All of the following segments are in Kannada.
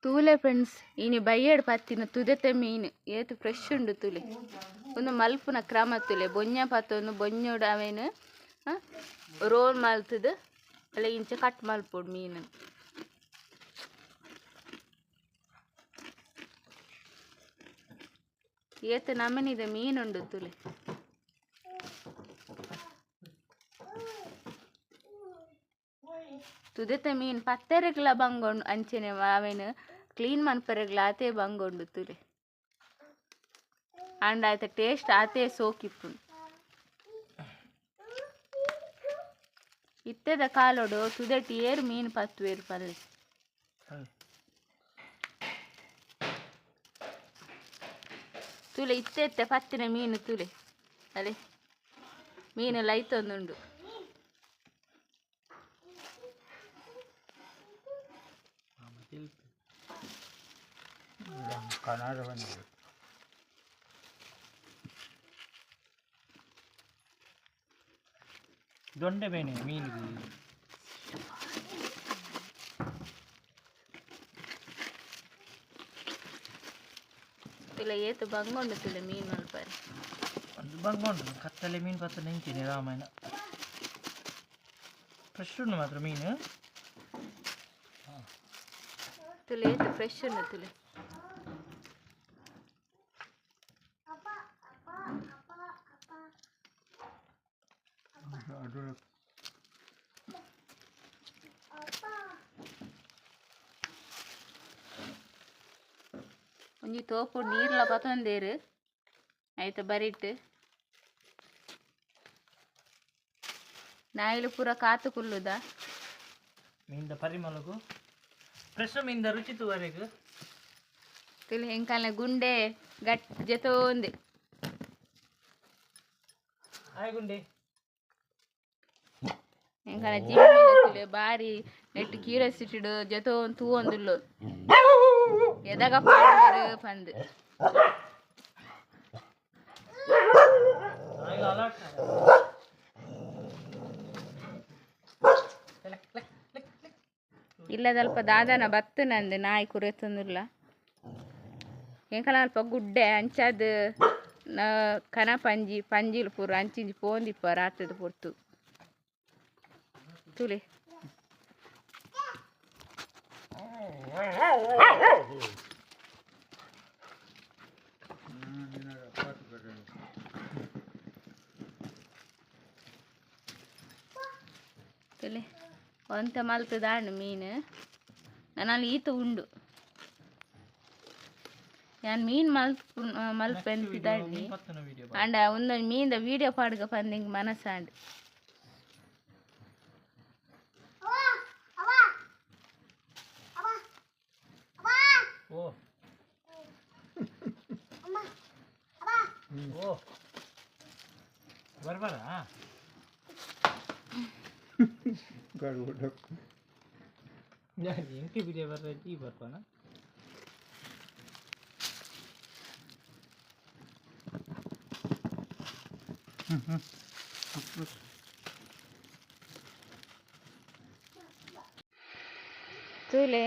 ತೂಲೆ ಫ್ರೆಂಡ್ಸ್ ಇನಿ ಬಯ್ಯಡ್ ಪತ್ತಿನ ತುದೆತೆ ಮೀನು ಏತು ಫ್ರೆಶ್ ಉಂಡು ತುಲೆ ಒಂದು ಮಲ್ಪುನ ಕ್ರಮ ತುಲೆ ಬೊಂಜ ಪತ್ತೊಂದು ಬೊಂಜೋಡು ಅವೇನು ರೋಲ್ ಮಲ್ತದು ಅಲ್ಲ ಇಂಚ ಕಟ್ ಮಲ್ಪೋಡು ಮೀನು ಏತು ನಮನಿದ ಮೀನುಂಡು ತುಲೆ ತುದೆತ ಮೀನು ಪತ್ತೆರೆಗ್ಲ ಬಂಗೊಂಡು ಅಂಚೆನೆ ಅವೇನು ಕ್ಲೀನ್ ಮನ್ಪರೆಗ್ಲ ಆತೆ ಬಂಗೊಂಡು ತುಲೆ ಅಂಡ್ ಆಯ್ತ ಟೇಸ್ಟ್ ಆತೆ ಸೋಕಿಪ್ಪುಂಡು ಇತ್ತೆದ ಕಾಲೋಡು ತುದೆಟಿ ಏರು ಮೀನು ಪತ್ತುವೇರು ಪಲ್ಲೆ ತುಲೆ ಇತ್ತೆ ಪತ್ತಿನ ಮೀನು ತುಲೆ ಅಲೆ ಮೀನು ಲೈತೊಂದುಂಡು ದೊಂಡೆ ಬೇನೆ ಮೀನು ತುಲೆ ಏತು ಬಂಗೊಂಡು ತುಲೆ ಮೀನು ಮಲ್ಪರೆ ಒಂದು ಬಂಗೊಂಡು ಕತ್ತಲೆ ಮೀನು ಪತ್ತ ನೆಂಚಿನಿ ರಾಮಾಯಣ ಫ್ರೆಶ್ ಉಂಡು ಮಾತ್ರ ಮೀನು ತುಲೆ ಏತು ಫ್ರೆಶ್ ಉಂಡು ತುಲೆ ಒಂಜಿ ತೋಪು ನೀರ್ಲ ಪತೊಂದೇರು ಆಯ್ತ ಬರಿಟ್ ನಾಯಿಲು ಪೂರ ಕಾತು ಕುಲ್ಲುದ ಮೀನ್ದ ಪರಿಮಳಗು ಫ್ರೆಶ್ ಮೀನ್ದ ರುಚಿ ತೂವರೆಗು ತುಲೆ ಹೆಂಕಾಲ ಗುಂಡೆ ಗಟ್ ಜೆತೋಂದೆ ಹಾಯ್ ಗುಂಡೆ ಹೆಂಕಾಲ ಜಿಮ್ಮಿಲ ತುಲೆ ಬಾರಿ ನೆಟ್ ಕ್ಯೂರಿಯಾಸಿಟಿಡ್ ಜೆತೋನ್ ತೂವೊಂದುಲ್ಲು ಎದಾಗ ಪಾಡುವೆರು ಪಂದ್ ಇಲ್ಲದಲ್ಪ ದಾದನ ಬತ್ತನಂದು ನಾಯಿ ಕುರೆತೊಂದುಲ್ಲ ಎಂಕಲ ಅಲ್ಪ ಗುಡ್ಡೆ ಅಂಚಾದ ಕನ ಪಂಜಿಲು ಪೂರ ಅಂಚಿಂಜಿ ಪೋಂದಿಪ್ಪ ರಾತ್ರಿದ ಪೊರ್ತು ತುಲೆ ತುಲೆ ಒಂತ ಮಲ್ತದಾಂಡು ಮೀನು ನನ್ನಲ್ಲಿ ಈತ ಉಂಡು ನಾನು ಮೀನು ಮಲ್ಪೆಂತಿದ್ದಾಂಡಿ ಅಂಡ ಒಂದೊಂದು ಮೀನ್ದ ವೀಡಿಯೋ ಪಾಡ್ಗ ಪಂದಿಂಗ್ ಮನಸ್ಸಾಂಡು ಬರ್ಬಾರ ಎಂಟಿ ವಿಡಿಯೋ ಬರ್ರೈತಿ ಬರ್ಪಾನ ತುಲೆ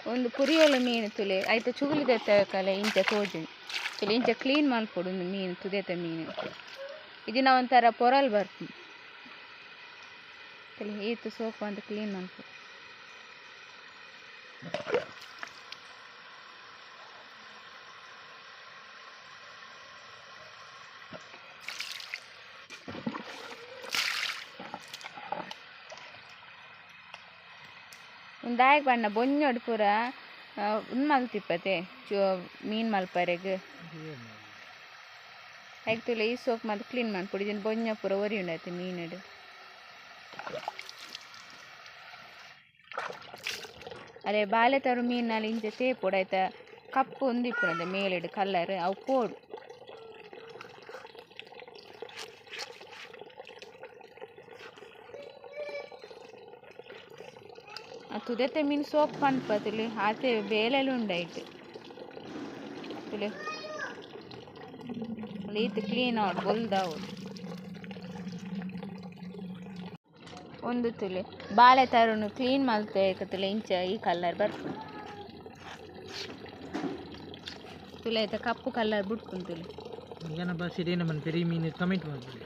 ಒಂದು ಪುರಿಯೋಳು ಮೀನು ತುಲೆ ಆಯ್ತು ಚುಗುಲಿದೆತ್ತಕಲೆ ಇಂಚ ತೋಜುಂಡು ತುಲೆ ಇಂಚ ಕ್ಲೀನ್ ಮಲ್ಪೊಡು ಒಂದು ಮೀನು ತುದೆತ ಮೀನು ಇದನ್ನ ಒಂಥರ ಪೊರಲ್ ಬರ್ತು ತುಲೆ ಈತು ಸೋಪ್ ಅಂತ ಕ್ಲೀನ್ ಮಲ್ಪೊಡು ಒಂದು ದಾಯಕ್ ಬಣ್ಣ ಬೊಂಜೋಡು ಪೂರ ಮಲ್ತಿಪ್ಪತೆ ಮೀನು ಮಲ್ಪರೆಗ್ ಆಯ್ತುಲೆ ಈ ಸೋಪ್ ಮತ್ತೆ ಕ್ಲೀನ್ ಮಾಡ್ಕೊಡಿ ಇದನ್ನು ಬೊಂಜ ಪೂರ ಒರಿ ಉಂಡಾಯ್ತು ಮೀನಡು ಅದೇ ಬಾಲೆ ತರು ಮೀನಲ್ಲಿ ಇಂಚ ತೇಪೋಡು ಆಯ್ತಾ ಕಪ್ಪು ಒಂದಿಪ್ಪುಡು ಅದ ಮೇಲೆಡು ಕಲ್ಲರ್ ಅವು ಪೋಡು ತುದೆತೆ ಮೀನು ಸೋಪ್ ಪಂಡ್ಪತುಲೆ ಆತೆ ಬೇಲೆಲು ಉಂಡಾಯ್ತು ತುಲೆ ಈತ ಕ್ಲೀನ್ ಆವಡು ಬೊಲ್ದಾವಡು ಒಂದು ತುಲೆ ಬಾಳೆ ತರುಣು ಕ್ಲೀನ್ ಮಲ್ತೆ ತುಲೆ ಇಂಚ ಈ ಕಲರ್ ಬರ್ತದೆ ತುಲೆ ಆಯ್ತಾ ಕಪ್ಪು ಕಲರ್ ಬಿಟ್ಕೊಂಡು ತುಲೆ ಏನಪ್ಪ ಸಿಡಿ ನಮ್ಮ ಪೆರಿ ಮೀನು ಕಮೆಂಟ್ ಮಾಡ್ತೀವಿ